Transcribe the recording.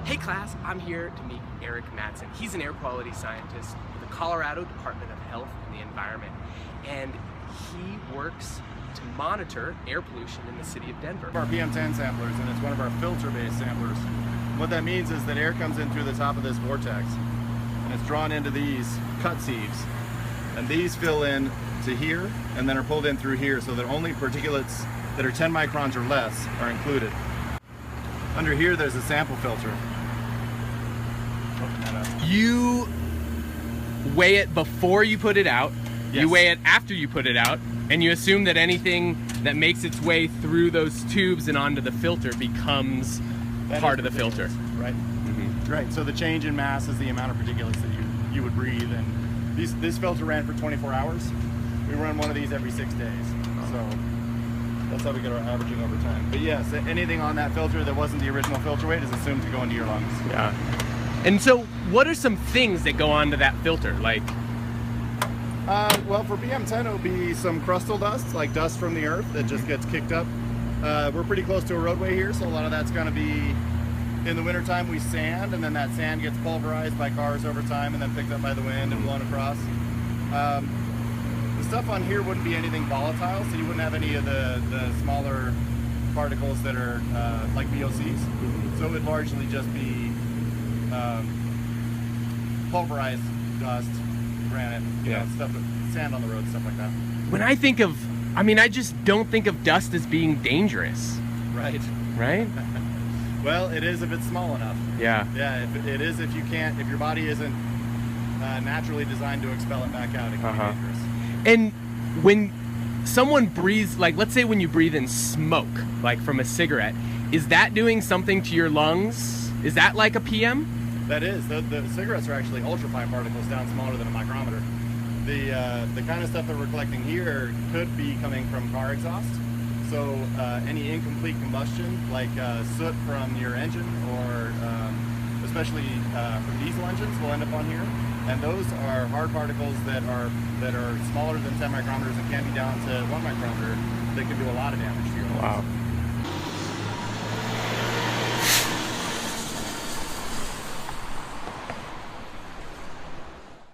Hey class, I'm here to meet Eric Madsen. He's an air quality scientist with the Colorado Department of Health and the Environment, and he works to monitor air pollution in the city of Denver. Our PM10 samplers, and it's one of our filter-based samplers. What that means is that air comes in through the top of this vortex, and it's drawn into these cut sieves, and these fill in to here, and then are pulled in through here, so that only particulates that are 10 microns or less are included. Under here, there's a sample filter. You weigh it before you put it out, Yes. You weigh it after you put it out, and you assume that anything that makes its way through those tubes and onto the filter becomes part of the filter. Right. Mm-hmm. Right. So the change in mass is the amount of particulates that you would breathe, and this filter ran for 24 hours. We run one of these every 6 days. So that's how we get our averaging over time. But yes, anything on that filter that wasn't the original filter weight is assumed to go into your lungs. Yeah. And so what are some things that go onto that filter? Like, well, for PM10 it will be some crustal dust, like dust from the earth that just gets kicked up. We're pretty close to a roadway here, so a lot of that's going to be, in the wintertime we sand, and then that sand gets pulverized by cars over time and then picked up by the wind and blown across. The stuff on here wouldn't be anything volatile, so you wouldn't have any of the smaller particles that are like VOCs. So it would largely just be pulverized dust, granite, you know, stuff, sand on the road, stuff like that. when I think of, I just don't think of dust as being dangerous. Right. Right? Well, it is if it's small enough. Yeah. Yeah, it is if your body isn't naturally designed to expel it back out, it can be dangerous. And when someone breathes, like let's say when you breathe in smoke, like from a cigarette, is that doing something to your lungs? Is that like a PM? That is. The cigarettes are actually ultrafine particles down smaller than a micrometer. The kind of stuff that we're collecting here could be coming from car exhaust. So any incomplete combustion, like soot from your engine, or especially from diesel engines, will end up on here. And those are hard particles that are smaller than 10 micrometers and can be down to 1 micrometer that can do a lot of damage to your lungs. Wow.